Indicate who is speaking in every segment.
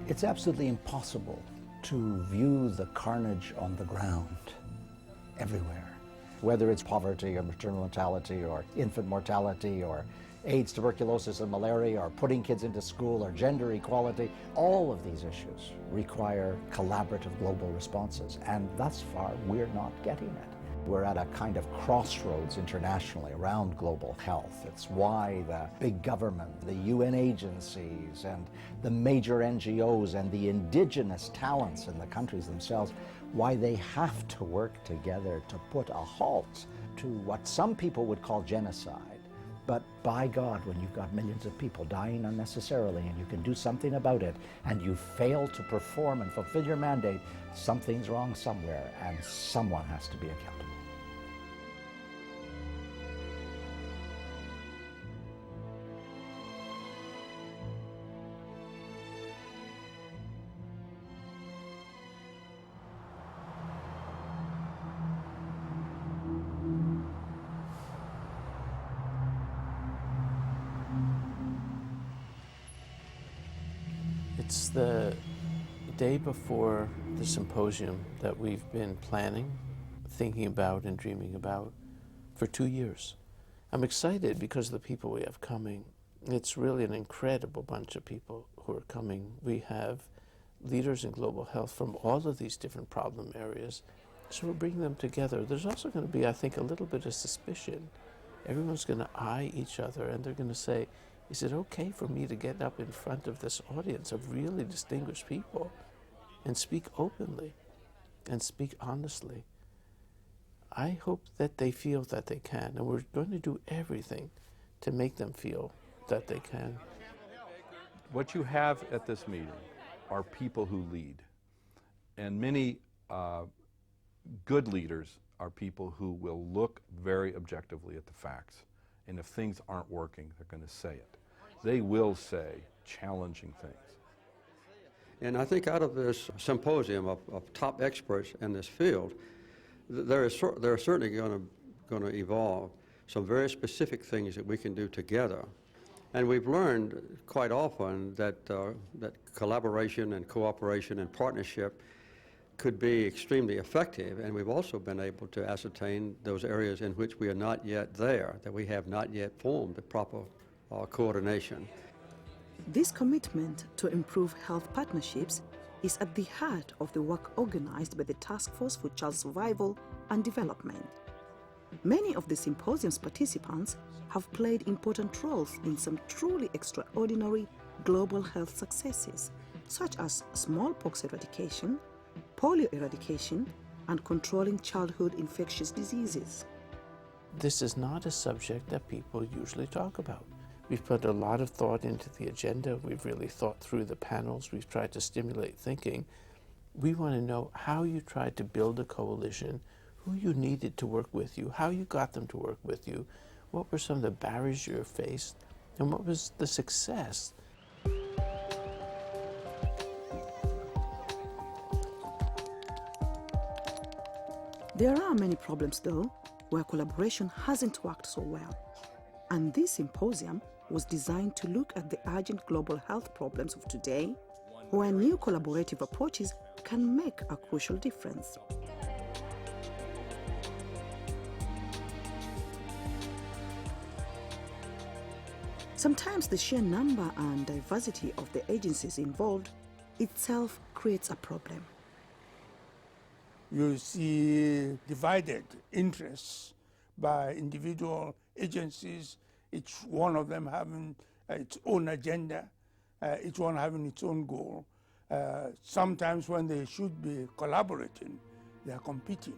Speaker 1: It's absolutely impossible to view the carnage on the ground everywhere, whether it's poverty or maternal mortality or infant mortality or AIDS, tuberculosis, and malaria, or putting kids into school, or gender equality. All of these issues require collaborative global responses, and thus far we're not getting it. We're at a kind of crossroads internationally around global health. It's why the big government, the UN agencies, and the major NGOs and the indigenous talents in the countries themselves, why they have to work together to put a halt to what some people would call genocide. But by God, when you've got millions of people dying unnecessarily and you can do something about it, and you fail to perform and fulfill your mandate, something's wrong somewhere, and someone has to be accountable.
Speaker 2: It's the day before the symposium that we've been planning, thinking about, and dreaming about for 2 years. I'm excited because of the people we have coming. It's really an incredible bunch of people who are coming. We have leaders in global health from all of these different problem areas, so we're bringing them together. There's also going to be, I think, a little bit of suspicion. Everyone's going to eye each other, and they're going to say, is it okay for me to get up in front of this audience of really distinguished people and speak openly and speak honestly? I hope that they feel that they can, and we're going to do everything to make them feel that they can.
Speaker 3: What you have at this meeting are people who lead, and many good leaders are people who will look very objectively at the facts, and if things aren't working, they're going to say it. They will say challenging things.
Speaker 4: And I think out of this symposium of top experts in this field, there are certainly going to evolve some very specific things that we can do together. And we've learned quite often that, that collaboration and cooperation and partnership could be extremely effective, and we've also been able to ascertain those areas in which we are not yet there, that we have not yet formed the proper coordination.
Speaker 5: This commitment to improve health partnerships is at the heart of the work organized by the Task Force for Child Survival and Development. Many of the symposium's participants have played important roles in some truly extraordinary global health successes, such as smallpox eradication, polio eradication, and controlling childhood infectious diseases.
Speaker 2: This is not a subject that people usually talk about. We've put a lot of thought into the agenda. We've really thought through the panels. We've tried to stimulate thinking. We want to know how you tried to build a coalition, who you needed to work with you, how you got them to work with you, what were some of the barriers you faced, and what was the success.
Speaker 5: There are many problems, though, where collaboration hasn't worked so well. And this symposium was designed to look at the urgent global health problems of today, where new collaborative approaches can make a crucial difference. Sometimes the sheer number and diversity of the agencies involved itself creates a problem.
Speaker 6: You see divided interests by individual agencies, each one of them having its own agenda, each one having its own goal. Sometimes when they should be collaborating, they are competing.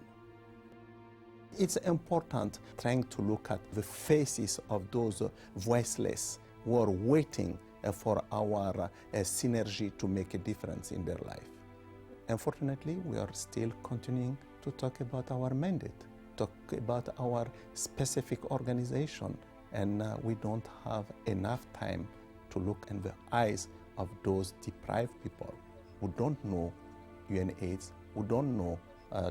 Speaker 7: It's important trying to look at the faces of those voiceless who are waiting for our synergy to make a difference in their life. Unfortunately, we are still continuing to talk about our mandate, talk about our specific organization, and we don't have enough time to look in the eyes of those deprived people who don't know UNAIDS, who don't know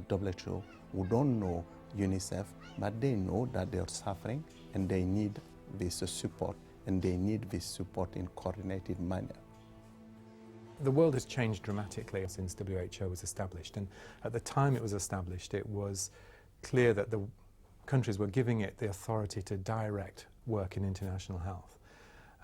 Speaker 7: WHO, who don't know UNICEF, but they know that they are suffering and they need this support, and they need this support in coordinated manner.
Speaker 8: The world has changed dramatically since WHO was established, and at the time it was established, it was clear that the countries were giving it the authority to direct work in international health.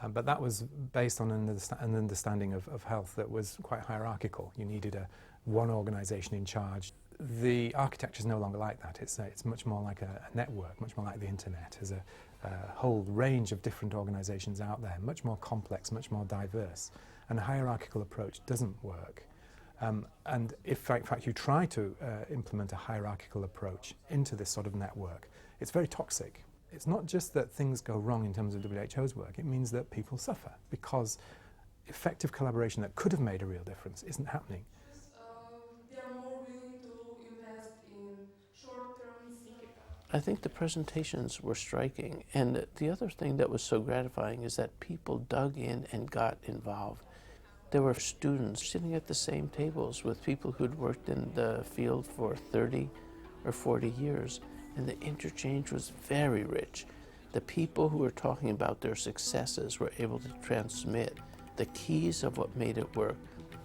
Speaker 8: But that was based on an understanding of health that was quite hierarchical. You needed one organisation in charge. The architecture is no longer like that. It's much more like a network, much more like the internet. There's a whole range of different organisations out there, much more complex, much more diverse. And a hierarchical approach doesn't work. And if, in fact, you try to implement a hierarchical approach into this sort of network, it's very toxic. It's not just that things go wrong in terms of WHO's work, it means that people suffer because effective collaboration that could have made a real difference isn't happening.
Speaker 9: They are more willing to invest in short-term.
Speaker 2: I think the presentations were striking, and the other thing that was so gratifying is that people dug in and got involved. There were students sitting at the same tables with people who'd worked in the field for 30 or 40 years, and the interchange was very rich. The people who were talking about their successes were able to transmit the keys of what made it work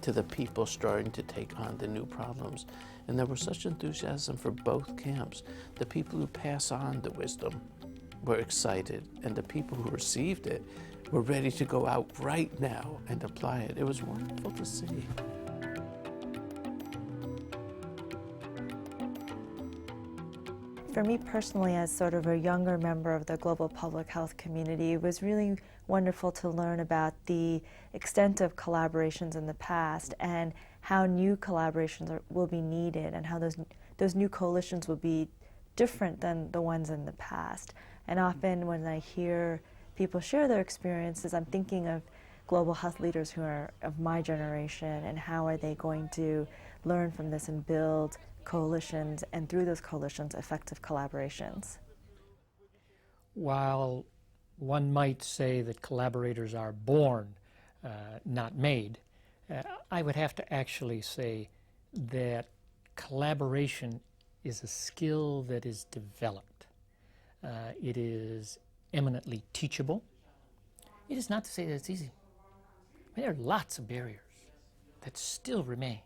Speaker 2: to the people starting to take on the new problems. And there was such enthusiasm for both camps. The people who pass on the wisdom were excited, and the people who received it were ready to go out right now and apply it. It was wonderful to see.
Speaker 10: For me personally, as sort of a younger member of the global public health community, it was really wonderful to learn about the extent of collaborations in the past and how new collaborations will be needed and how those new coalitions will be different than the ones in the past. And often when I hear people share their experiences, I'm thinking of global health leaders who are of my generation and how are they going to learn from this and build coalitions, and through those coalitions, effective collaborations.
Speaker 11: While one might say that collaborators are born, not made, I would have to actually say that collaboration is a skill that is developed. It is eminently teachable. It is not to say that it's easy. I mean, there are lots of barriers that still remain.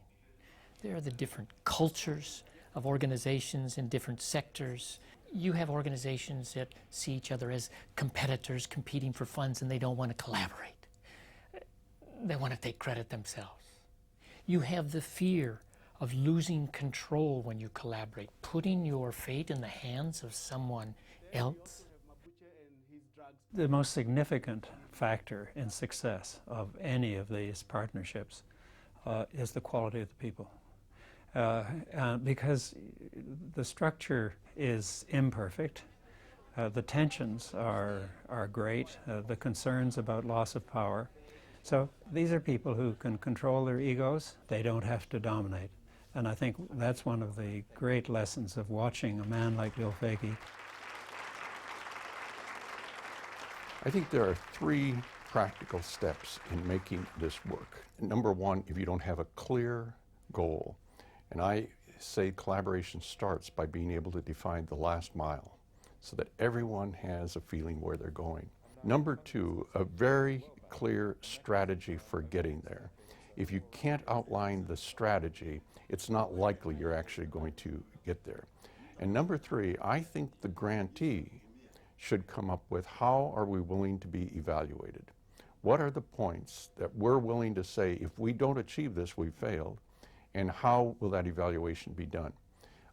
Speaker 11: There are the different cultures of organizations in different sectors. You have organizations that see each other as competitors competing for funds, and they don't want to collaborate. They want to take credit themselves. You have the fear of losing control when you collaborate, putting your fate in the hands of someone else.
Speaker 12: The most significant factor in success of any of these partnerships is the quality of the people. Because the structure is imperfect, the tensions are great, the concerns about loss of power. So these are people who can control their egos. They don't have to dominate. And I think that's one of the great lessons of watching a man like Bill Foege.
Speaker 3: I think there are 3 practical steps in making this work. Number 1, if you don't have a clear goal, and I say collaboration starts by being able to define the last mile so that everyone has a feeling where they're going. Number 2, a very clear strategy for getting there. If you can't outline the strategy, it's not likely you're actually going to get there. And number 3, I think the grantee should come up with how are we willing to be evaluated? What are the points that we're willing to say if we don't achieve this, we failed? And how will that evaluation be done?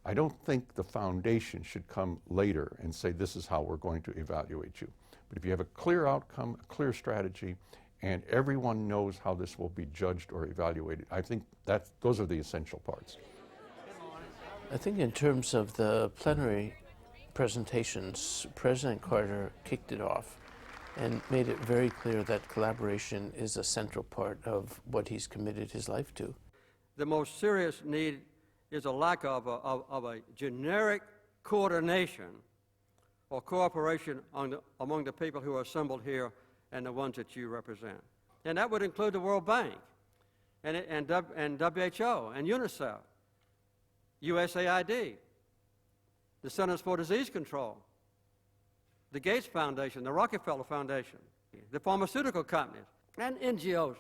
Speaker 3: I don't think the foundation should come later and say this is how we're going to evaluate you. But if you have a clear outcome, a clear strategy, and everyone knows how this will be judged or evaluated, I think those are the essential parts.
Speaker 2: I think in terms of the plenary presentations, President Carter kicked it off and made it very clear that collaboration is a central part of what he's committed his life to.
Speaker 4: The most serious need is a lack of a generic coordination or cooperation among the people who are assembled here and the ones that you represent. And that would include the World Bank and WHO and UNICEF, USAID, the Centers for Disease Control, the Gates Foundation, the Rockefeller Foundation, the pharmaceutical companies, and NGOs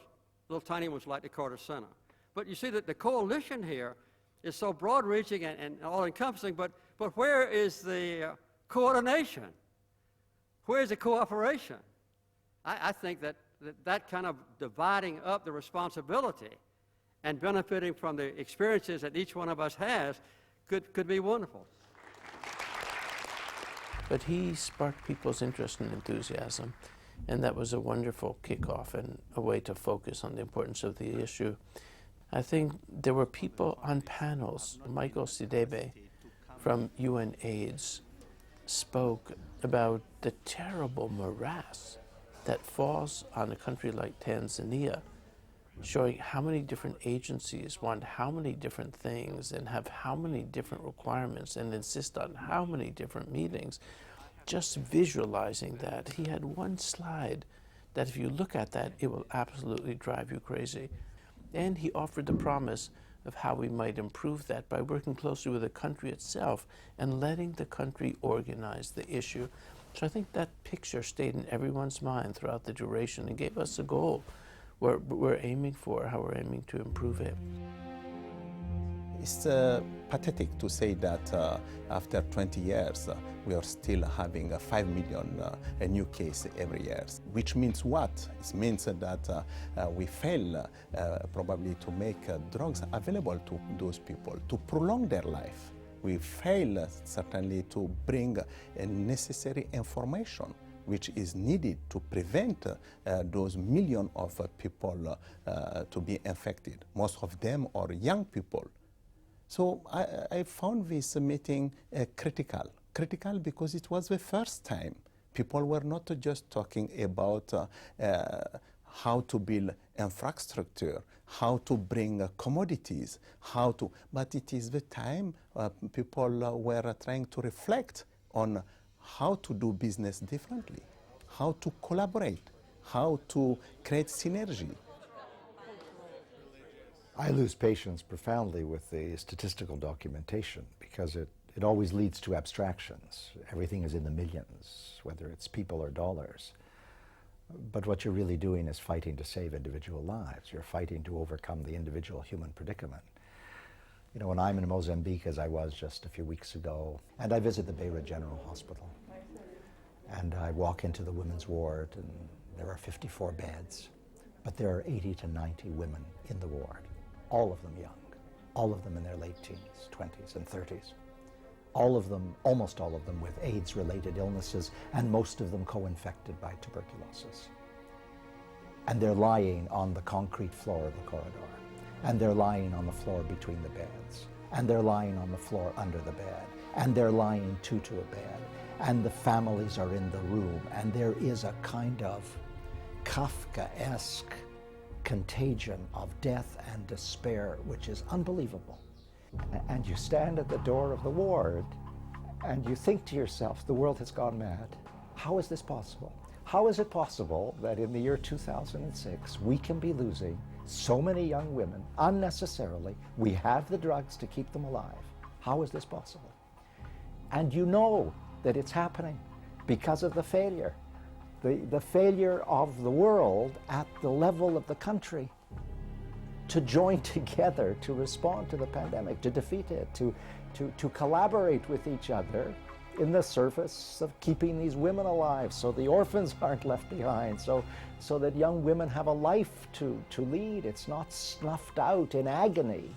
Speaker 4: little tiny ones like the Carter Center. But you see that the coalition here is so broad-reaching and all-encompassing, but where is the coordination? Where is the cooperation? I think that kind of dividing up the responsibility and benefiting from the experiences that each one of us has could be wonderful.
Speaker 2: But he sparked people's interest and enthusiasm, and that was a wonderful kickoff and a way to focus on the importance of the issue. I think there were people on panels. Michael Sidebe from UNAIDS spoke about the terrible morass that falls on a country like Tanzania, showing how many different agencies want how many different things and have how many different requirements and insist on how many different meetings. Just visualizing that, he had one slide that if you look at that, it will absolutely drive you crazy. And he offered the promise of how we might improve that by working closely with the country itself and letting the country organize the issue. So I think that picture stayed in everyone's mind throughout the duration and gave us a goal we're aiming for, how we're aiming to improve it.
Speaker 7: It's pathetic to say that after 20 years, we are still having 5 million new cases every year. Which means what? It means that we fail probably to make drugs available to those people, to prolong their life. We fail certainly to bring necessary information which is needed to prevent those millions of people to be infected. Most of them are young people. So I found this meeting critical because it was the first time people were not just talking about how to build infrastructure, how to bring commodities, but it is the time people were trying to reflect on how to do business differently, how to collaborate, how to create synergy.
Speaker 1: I lose patience profoundly with the statistical documentation because it always leads to abstractions. Everything is in the millions, whether it's people or dollars. But what you're really doing is fighting to save individual lives. You're fighting to overcome the individual human predicament. You know, when I'm in Mozambique, as I was just a few weeks ago, and I visit the Beira General Hospital, and I walk into the women's ward, and there are 54 beds, but there are 80 to 90 women in the ward, all of them young, all of them in their late teens, 20s and 30s, all of them, almost all of them with AIDS-related illnesses, and most of them co-infected by tuberculosis. And they're lying on the concrete floor of the corridor, and they're lying on the floor between the beds, and they're lying on the floor under the bed, and they're lying two to a bed, and the families are in the room, and there is a kind of Kafkaesque contagion of death and despair, which is unbelievable. And you stand at the door of the ward, and you think to yourself, the world has gone mad. How is this possible? How is it possible that in the year 2006, we can be losing so many young women unnecessarily? We have the drugs to keep them alive. How is this possible? And you know that it's happening because of the failure. The failure of the world at the level of the country to join together to respond to the pandemic, to defeat it, to collaborate with each other in the service of keeping these women alive so the orphans aren't left behind, so that young women have a life to lead. It's not snuffed out in agony.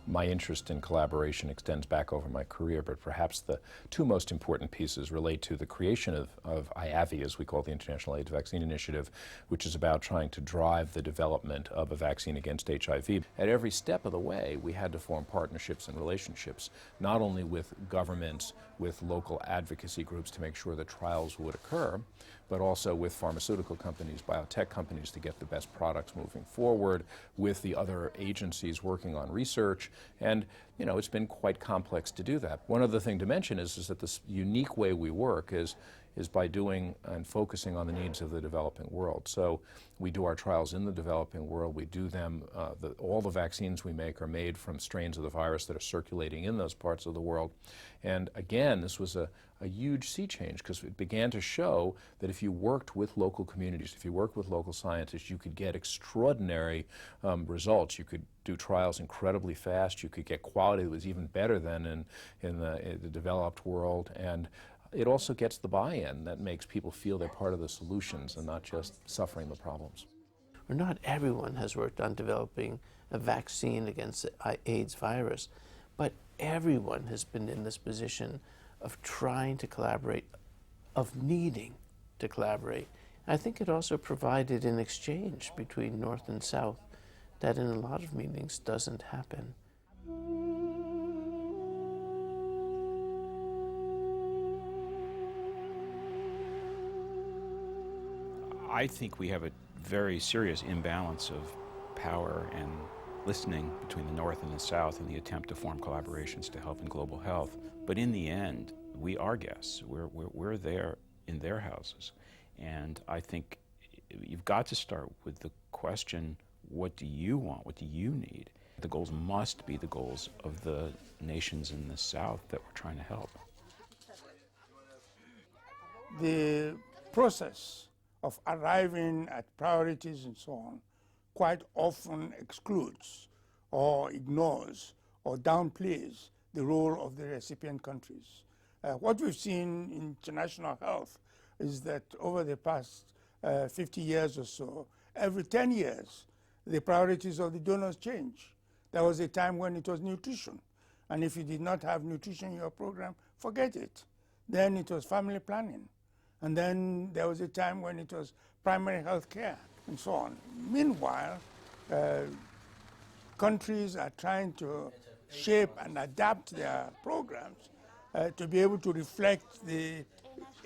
Speaker 13: My interest in collaboration extends back over my career, but perhaps the two most important pieces relate to the creation of IAVI, as we call the International AIDS Vaccine Initiative, which is about trying to drive the development of a vaccine against HIV. At every step of the way, we had to form partnerships and relationships, not only with governments, with local advocacy groups to make sure that trials would occur, but also with pharmaceutical companies, biotech companies to get the best products moving forward, with the other agencies working on research. And you know, it's been quite complex to do that. One other thing to mention is that this unique way we work is by doing and focusing on the needs of the developing world. So we do our trials in the developing world. We do them, all the vaccines we make are made from strains of the virus that are circulating in those parts of the world. And again, this was a huge sea change, because it began to show that if you worked with local communities, if you worked with local scientists, you could get extraordinary results. You could do trials incredibly fast. You could get quality that was even better than in the developed world. And it also gets the buy-in that makes people feel they're part of the solutions and not just suffering the problems.
Speaker 2: Or not everyone has worked on developing a vaccine against the AIDS virus, but everyone has been in this position of trying to collaborate, of needing to collaborate. I think it also provided an exchange between North and South that in a lot of meetings doesn't happen.
Speaker 14: I think we have a very serious imbalance of power and listening between the North and the South in the attempt to form collaborations to help in global health. But in the end, we are guests. We're there in their houses. And I think you've got to start with the question, what do you want? What do you need? The goals must be the goals of the nations in the South that we're trying to help.
Speaker 6: The process of arriving at priorities and so on quite often excludes or ignores or downplays the role of the recipient countries. What we've seen in international health is that over the past 50 years or so, every 10 years, the priorities of the donors change. There was a time when it was nutrition, and if you did not have nutrition in your program, forget it. Then it was family planning. And then there was a time when it was primary health care and so on. Meanwhile, countries are trying to shape and adapt their programs to be able to reflect the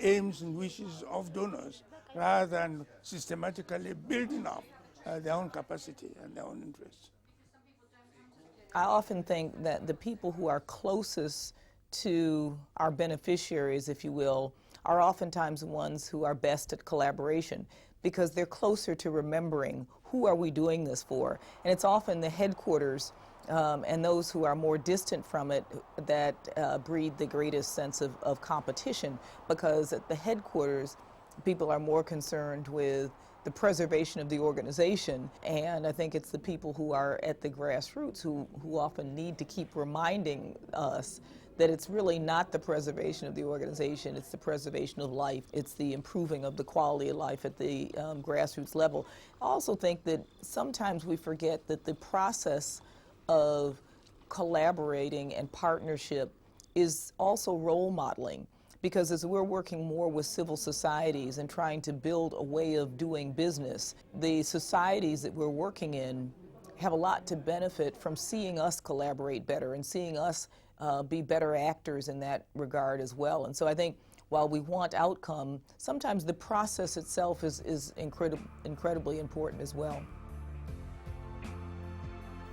Speaker 6: aims and wishes of donors rather than systematically building up their own capacity and their own interests.
Speaker 15: I often think that the people who are closest to our beneficiaries, if you will, are oftentimes the ones who are best at collaboration, because they're closer to remembering who are we doing this for. And it's often the headquarters and those who are more distant from it that breed the greatest sense of competition, because at the headquarters, people are more concerned with the preservation of the organization, and I think it's the people who are at the grassroots who often need to keep reminding us that it's really not the preservation of the organization, it's the preservation of life, it's the improving of the quality of life at the grassroots level. I also think that sometimes we forget that the process of collaborating and partnership is also role modeling, because as we're working more with civil societies and trying to build a way of doing business, the societies that we're working in have a lot to benefit from seeing us collaborate better and seeing us be better actors in that regard as well. And so I think while we want outcome, sometimes the process itself is incredibly important as well.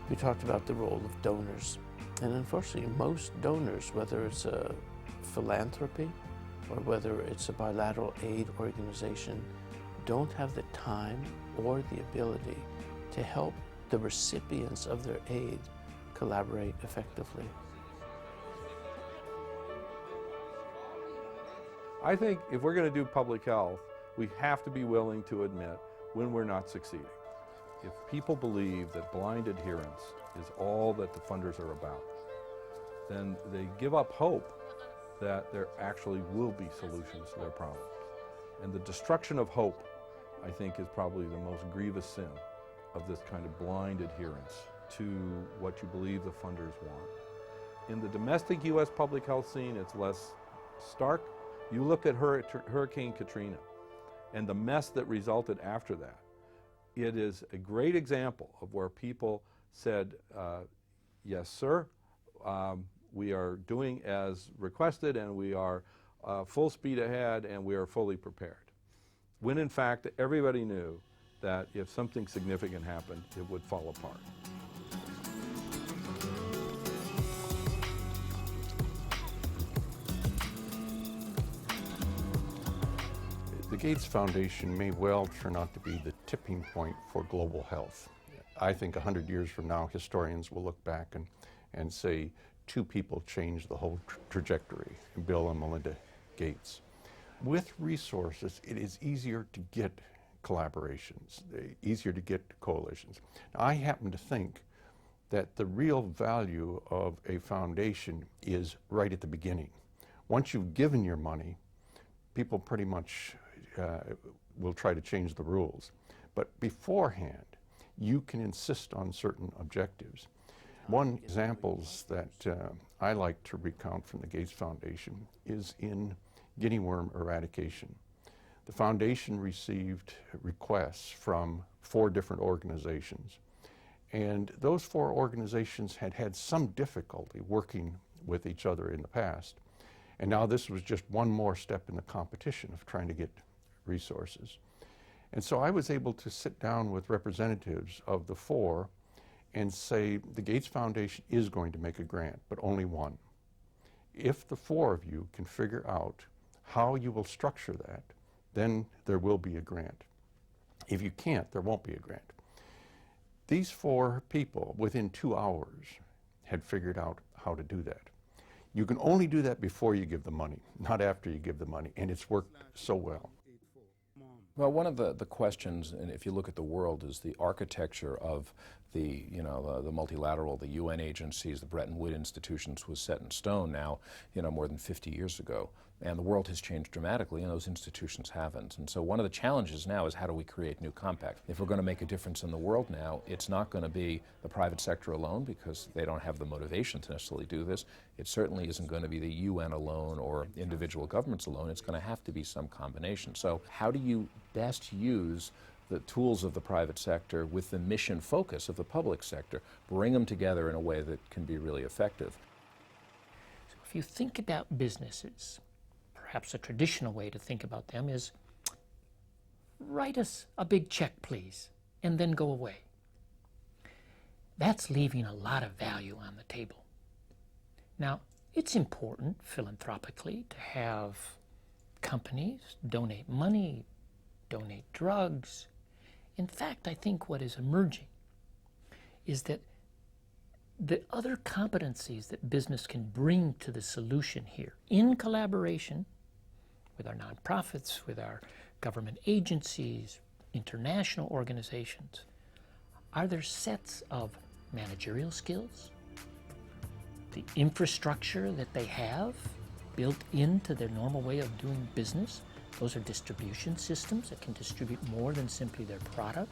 Speaker 2: We talked about the role of donors, and unfortunately most donors, whether it's a philanthropy or whether it's a bilateral aid organization, don't have the time or the ability to help the recipients of their aid collaborate effectively.
Speaker 3: I think if we're going to do public health, we have to be willing to admit when we're not succeeding. If people believe that blind adherence is all that the funders are about, then they give up hope that there actually will be solutions to their problems. And the destruction of hope, I think, is probably the most grievous sin of this kind of blind adherence to what you believe the funders want. In the domestic U.S. public health scene, it's less stark. You look at Hurricane Katrina and the mess that resulted after that. It is a great example of where people said, yes, sir, we are doing as requested, and we are full speed ahead, and we are fully prepared. When in fact, everybody knew that if something significant happened, it would fall apart. Gates Foundation may well turn out to be the tipping point for global health. I think 100 years from now, historians will look back and say, two people changed the whole trajectory, Bill and Melinda Gates. With resources, it is easier to get collaborations, easier to get coalitions. Now, I happen to think that the real value of a foundation is right at the beginning. Once you've given your money, people pretty much will try to change the rules. But beforehand, you can insist on certain objectives. One examples that I like to recount from the Gates Foundation is in guinea worm eradication. The foundation received requests from 4 different organizations, and those 4 organizations had had some difficulty working with each other in the past, and now this was just one more step in the competition of trying to get resources. And so I was able to sit down with representatives of the 4 and say, the Gates Foundation is going to make a grant, but only one. If the 4 of you can figure out how you will structure that, then there will be a grant. If you can't, there won't be a grant. These 4 people, within 2 hours, had figured out how to do that. You can only do that before you give the money, not after you give the money, and it's worked so well.
Speaker 13: Well, one of the questions, and if you look at the world, is the architecture of the multilateral, the UN agencies, the Bretton Woods institutions was set in stone now, more than 50 years ago. And the world has changed dramatically, and those institutions haven't. And so one of the challenges now is how do we create new compacts? If we're going to make a difference in the world now, it's not going to be the private sector alone, because they don't have the motivation to necessarily do this. It certainly isn't going to be the UN alone or individual governments alone. It's going to have to be some combination. So how do you best use the tools of the private sector with the mission focus of the public sector, bring them together in a way that can be really effective?
Speaker 11: So if you think about businesses, perhaps a traditional way to think about them is, write us a big check, please, and then go away. That's leaving a lot of value on the table. Now, it's important philanthropically to have companies donate money, donate drugs. In fact, I think what is emerging is that the other competencies that business can bring to the solution here, in collaboration with our nonprofits, with our government agencies, international organizations, are there sets of managerial skills, the infrastructure that they have built into their normal way of doing business. Those are distribution systems that can distribute more than simply their product.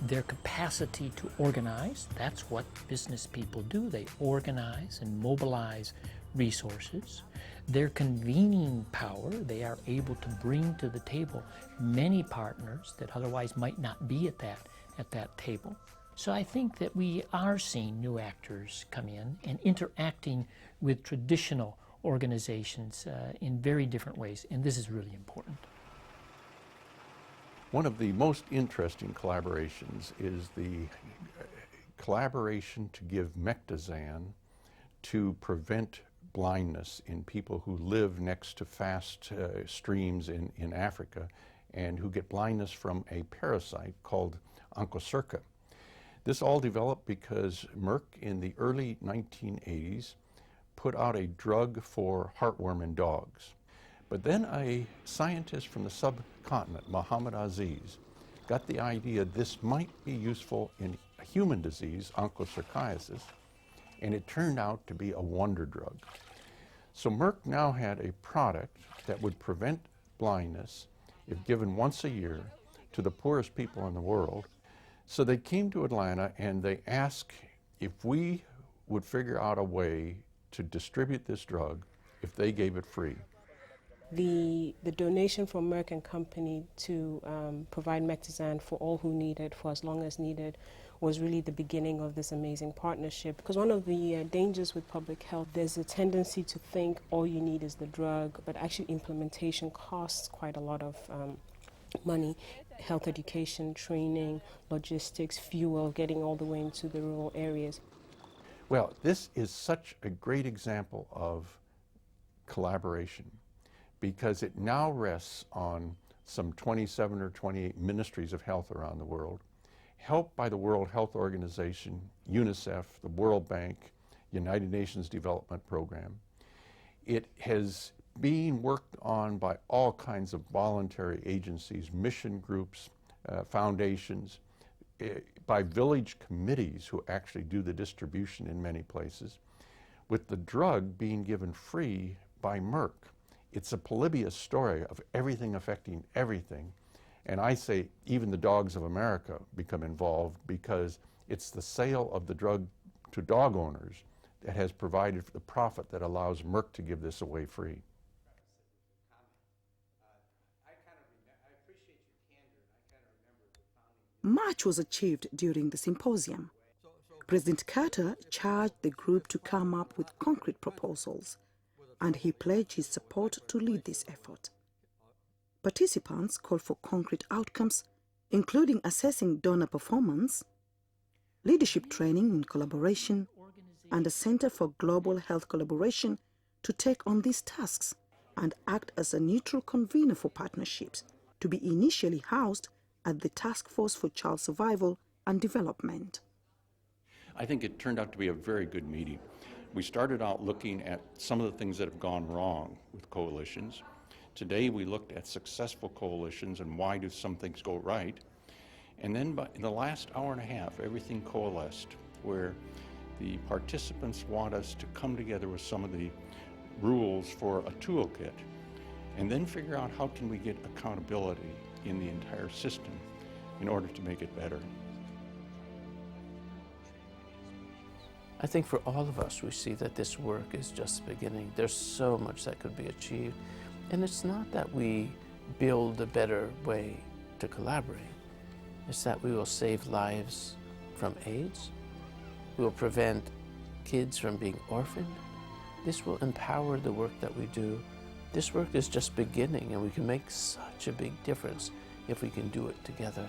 Speaker 11: Their capacity to organize, that's what business people do. They organize and mobilize resources. Their convening power, they are able to bring to the table many partners that otherwise might not be at that table. So I think that we are seeing new actors come in and interacting with traditional organizations in very different ways, and this is really important.
Speaker 3: One of the most interesting collaborations is the collaboration to give Mectizan to prevent blindness in people who live next to fast streams in Africa and who get blindness from a parasite called Onchocerca. This all developed because Merck in the early 1980s put out a drug for heartworm in dogs. But then a scientist from the subcontinent, Muhammad Aziz, got the idea this might be useful in a human disease, onchocerciasis, and it turned out to be a wonder drug. So Merck now had a product that would prevent blindness if given once a year to the poorest people in the world. So they came to Atlanta and they asked if we would figure out a way to distribute this drug if they gave it free.
Speaker 16: The donation from Merck and Company to provide Mectizan for all who need it, for as long as needed, was really the beginning of this amazing partnership. Because one of the dangers with public health, there's a tendency to think all you need is the drug, but actually implementation costs quite a lot of money. Health education, training, logistics, fuel, getting all the way into the rural areas.
Speaker 3: Well, this is such a great example of collaboration, because it now rests on some 27 or 28 ministries of health around the world, helped by the World Health Organization, UNICEF, the World Bank, United Nations Development Program. It has been worked on by all kinds of voluntary agencies, mission groups, foundations, by village committees who actually do the distribution in many places, with the drug being given free by Merck. It's a Polybius story of everything affecting everything. And I say even the dogs of America become involved because it's the sale of the drug to dog owners that has provided the profit that allows Merck to give this away free.
Speaker 5: Much was achieved during the symposium. President Carter charged the group to come up with concrete proposals, and he pledged his support to lead this effort. Participants called for concrete outcomes, including assessing donor performance, leadership training in collaboration, and a Center for Global Health Collaboration to take on these tasks and act as a neutral convener for partnerships, to be initially housed at the Task Force for Child Survival and Development.
Speaker 17: I think it turned out to be a very good meeting. We started out looking at some of the things that have gone wrong with coalitions. Today we looked at successful coalitions and why do some things go right. And then in the last hour and a half, everything coalesced where the participants want us to come together with some of the rules for a toolkit and then figure out how can we get accountability in the entire system in order to make it better.
Speaker 2: I think for all of us, we see that this work is just beginning. There's so much that could be achieved. And it's not that we build a better way to collaborate. It's that we will save lives from AIDS. We will prevent kids from being orphaned. This will empower the work that we do. This work is just beginning, and we can make such a big difference if we can do it together.